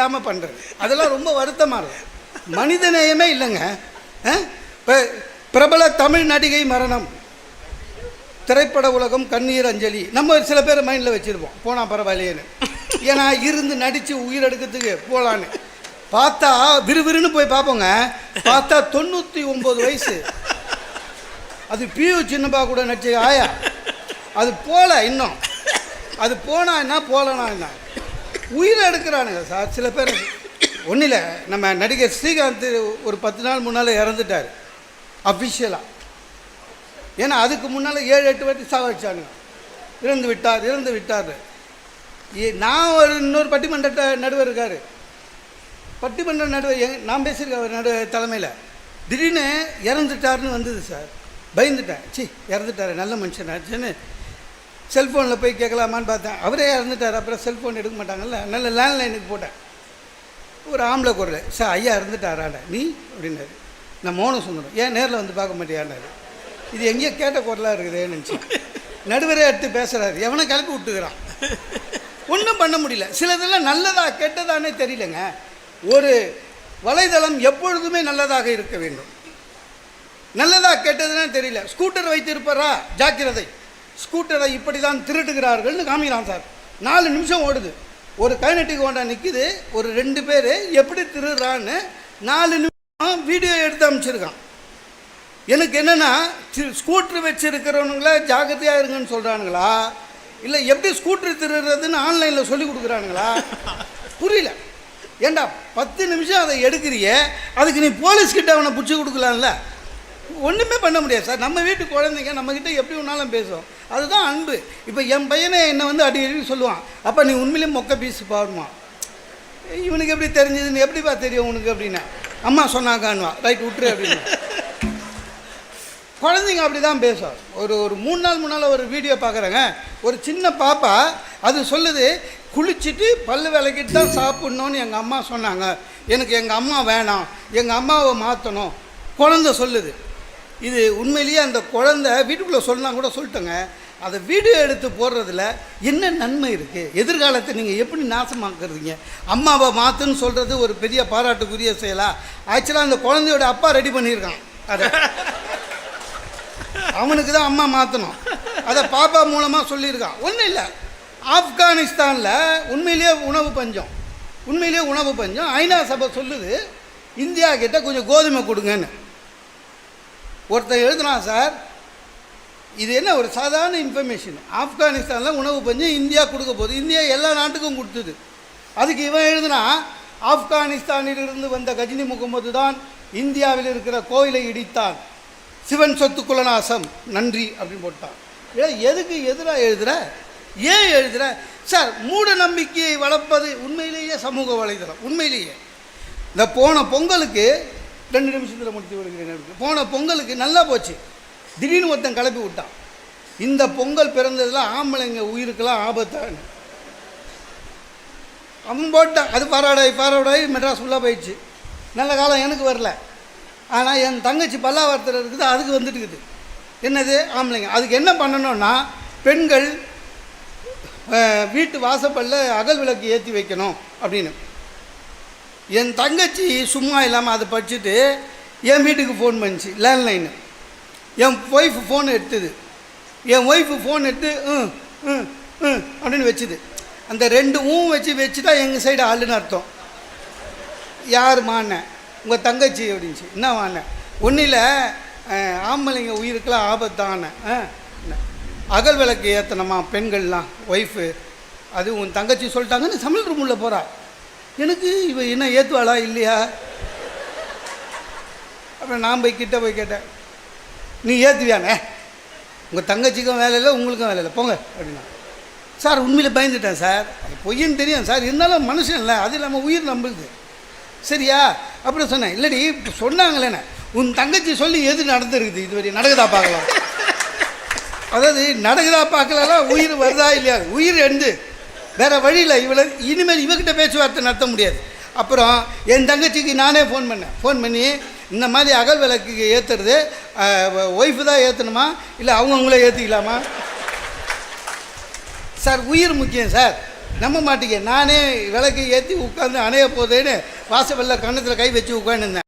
இல்லாமல் பண்ணுறது, அதெல்லாம் ரொம்ப வருத்தமாக இருக்கும். மனிதநேயமே இல்லைங்க. இப்போ பிரபல தமிழ் நடிகை மரணம், திரைப்பட உலகம் கண்ணீர் அஞ்சலி. நம்ம சில பேர் மைண்டில் வச்சுருப்போம் போனால் பரவாயில்லையேன்னு, ஏன்னா இருந்து நடித்து உயிரெடுக்கிறதுக்கு போகலான்னு. பார்த்தா விறுவிறுன்னு போய் பார்ப்போங்க, பார்த்தா 99 வயசு. அது பியூ சின்னப்பா கூட நடிச்ச ஆயா. அது போல இன்னும் அது போனா என்ன போலனா என்ன உயிரை எடுக்கிறானுங்க சார் சில பேர். ஒன்றும் இல்லை, நம்ம நடிகர் ஸ்ரீகாந்த் ஒரு 10 நாள் முன்னால் இறந்துட்டார் அஃபிஷியலாக. ஏன்னா அதுக்கு முன்னால் 7-8 வாட்டி சாவடிச்சானுங்க. இறந்து விட்டார். நான் இன்னொரு பட்டிமன்ற நடுவர் இருக்கார், பட்டிமன்ற நடுவர் நான் பேசியிருக்கேன் அவர் தலைமையில். திடீர்னு இறந்துட்டாருன்னு வந்தது சார், பயந்துட்டேன். இறந்துட்டார் நல்ல மனுஷன் ஆச்சுன்னு செல்ஃபோனில் போய் கேட்கலாமான்னு பார்த்தேன். அவரே இறந்துட்டார். அப்புறம் செல்ஃபோன் எடுக்க மாட்டாங்கல்ல, நல்ல லேண்ட்லைனுக்கு போட்டேன். ஒரு ஆம்பளை குரல், சார் ஐயா இறந்துட்டாராண்ட நீ அப்படின்னாரு. நான் மௌனம் சொன்னேன். ஏன் நேரில் வந்து பார்க்க மாட்டியான்னாரு. இது எங்கேயோ கேட்ட குரலாக இருக்குதுன்னு நினச்சி நடுவரே எடுத்து பேசுகிறாரு. எவனை கிளப்பி விட்டுக்கிறான், ஒன்றும் பண்ண முடியல. சிலதெல்லாம் நல்லதா கெட்டதானே தெரியலங்க. ஒரு வலைதளம் எப்பொழுதுமே நல்லதாக இருக்க வேண்டும். நல்லதா கெட்டதுன்னு தெரியல. ஸ்கூட்டர் வைத்திருப்பாரா ஜாக்கிரதை, ஸ்கூட்டரை இப்படி தான் திருடுகிறார்கள்னு காமிக்கிறான் சார். 4 நிமிஷம் ஓடுது. ஒரு கைனட்டிக் ஹோண்டா நிற்கிது, ஒரு 2 பேர் எப்படி திருடுறான்னு 4 நிமிஷம் வீடியோ எடுத்து அமைச்சிருக்கான். எனக்கு என்னென்னா, ஸ்கூட்ரு வச்சுருக்கிறவனுங்களா ஜாக்கிரதையாக இருங்கன்னு சொல்கிறானுங்களா, இல்லை எப்படி ஸ்கூட்ரு திருடுறதுன்னு ஆன்லைனில் சொல்லி கொடுக்குறானுங்களா புரியல. ஏண்டா 10 நிமிஷம் அதை எடுக்கிறிய, அதுக்கு நீ போலீஸ்கிட்ட அவனை பிடிச்சி கொடுக்கலாம்ல. ஒன்றுமே பண்ண முடியாது சார். நம்ம வீட்டு குழந்தைங்க நம்மக்கிட்ட எப்படி ஒன்றாலும் பேசும், அதுதான் அன்பு. இப்போ என் பையனை என்னை வந்து அடிக்கடி சொல்லுவான், அப்போ நீ உண்மையிலே மொக்க பீஸ் பாடுமா. இவனுக்கு எப்படி தெரிஞ்சதுன்னு எப்படிப்பா தெரியும் உனக்கு அப்படின்னா, அம்மா சொன்னாக்கான்வா, ரைட் விட்டுரு அப்படின்னு. குழந்தைங்க அப்படி தான் பேசும். ஒரு 3 நாள் முன்னால் ஒரு வீடியோ பார்க்குறேங்க, ஒரு சின்ன பாப்பா அது சொல்லுது, குளிச்சுட்டு பல்லு விளக்கிட்டு தான் சாப்பிட்ணுன்னு எங்கள் அம்மா சொன்னாங்க, எனக்கு எங்கள் அம்மா வேணாம், எங்கள் அம்மாவை மாற்றணும் குழந்தை சொல்லுது. இது உண்மையிலேயே அந்த குழந்தை வீட்டுக்குள்ளே சொல்லலாம் கூட சொல்லிட்டோங்க. அதை வீடியோ எடுத்து போடுறதுல என்ன நன்மை இருக்குது? எதிர்காலத்தை நீங்கள் எப்படி நாசமாக்குறீங்க? அம்மாவை மாற்றுன்னு சொல்கிறது ஒரு பெரிய பாராட்டுக்குரிய செயலா? ஆக்சுவலாக அந்த குழந்தையோட அப்பா ரெடி பண்ணியிருக்கான் அதை, அவனுக்கு தான் அம்மா மாற்றணும், அதை பாப்பா மூலமாக சொல்லியிருக்கான். ஒன்றும் இல்லை, ஆப்கானிஸ்தானில் உண்மையிலேயே உணவு பஞ்சம். ஐநா சபை சொல்லுது இந்தியா கிட்ட கொஞ்சம் கோதுமை கொடுங்கன்னு. ஒருத்தர் எழுதுனான் சார், இது என்ன ஒரு சாதாரண இன்ஃபர்மேஷன், ஆப்கானிஸ்தானில் உணவு பஞ்சம் இந்தியா கொடுக்க போகுது, இந்தியா எல்லா நாட்டுக்கும் கொடுத்தது. அதுக்கு இவன் எழுதுனா, ஆப்கானிஸ்தானிலிருந்து வந்த கஜினி முகமது தான் இந்தியாவில் இருக்கிற கோயிலை இடித்தான், சிவன் சொத்து குலநாசம், நன்றி அப்படின்னு போட்டான். எதுக்கு எதிராக எழுதுகிற, ஏன் எழுதுகிற சார்? மூட நம்பிக்கையை வளர்ப்பது உண்மையிலேயே சமூக வலைதளம். உண்மையிலேயே இந்த போன பொங்கலுக்கு 2 நிமிஷத்தில் முடித்து விடுகிறேன். போன பொங்கலுக்கு நல்லா போச்சு, திடீர்னு ஒருத்தன் கிளப்பி விட்டான், இந்த பொங்கல் பிறந்ததில் ஆம்பளைங்க உயிருக்கெல்லாம் ஆபத்தான்னு. அவன் போட்டான். அது பாராடாய் மெட்ராஸ் ஃபுல்லாக போயிடுச்சு. நல்ல காலம் எனக்கு வரல, ஆனால் என் தங்கச்சி பல்லாவரத்தில் இருக்குது, அதுக்கு வந்துட்டு இருக்குது. என்னது ஆம்பளைங்க. அதுக்கு என்ன பண்ணணும்னா, பெண்கள் வீட்டு வாசப்பல்ல அகல் விளக்கு ஏற்றி வைக்கணும் அப்படின்னு. என் தங்கச்சி சும்மா இல்லாமல் அதை படிச்சுட்டு என் வீட்டுக்கு ஃபோன் பண்ணிச்சு, லேண்ட்லைனு. என் ஒய்ஃபு ஃபோன் எடுத்துது. என் ஒய்ஃபு ஃபோன் எடுத்து அப்படின்னு வச்சுது. அந்த 2 வச்சுட்டா எங்கள் சைடு ஆளுன்னு அர்த்தம். யார் மாண்ண? உங்கள் தங்கச்சி அப்படின்ச்சு. என்ன வாண்ண? ஒன்றும் இல்லை, ஆம்பளைங்க உயிருக்கெல்லாம் ஆபத்தான அகல் விளக்கு ஏற்றணுமா பெண்கள்லாம், ஒய்ஃபு. அது உன் தங்கச்சி சொல்லிட்டாங்கன்னு சமையல் ரூம் உள்ள போகிறா. எனக்கு இவ என்ன ஏற்றுவாளா இல்லையா? அப்புறம் நான் கிட்ட போய் கேட்டேன், நீ ஏற்றுவியானே? உங்கள் தங்கச்சிக்கும் வேலை இல்லை, உங்களுக்கும் வேலை இல்லை, போங்க அப்படின்னா. சார் உண்மையில் பயந்துட்டேன் சார், அது பொய்ன்னு தெரியும் சார், இருந்தாலும் மனுஷன் இல்லை, அது நம்ம உயிர் நம்புது சரியா? அப்படி சொன்னேன். இல்லடி சொன்னாங்களேண்ணே, உன் தங்கச்சி சொல்லி எது நடந்துருக்குது இதுவரை, நடக்குதா பார்க்கலாம். அதாவது நடக்குதா பார்க்கலாம், உயிர் வருதா இல்லையா, உயிர் எண்டு வேறு வழியில். இனிமேல் இவகிட்ட பேச்சுவார்த்தை நடத்த முடியாது. அப்புறம் என் தங்கச்சிக்கு நானே ஃபோன் பண்ணி இந்த மாதிரி அகல் விளக்கு ஏற்றுறது ஒய்ஃபு தான் ஏற்றணுமா, இல்லை அவங்களே ஏற்றிக்கலாமா? சார் உயிர் முக்கியம் சார். நம்ப மாட்டீங்க, நானே விளக்கு ஏற்றி உட்காந்து அணைய போதேன்னு வாசப்பல்ல கன்னத்தில் கை வச்சு உட்காந்துருந்தேன்.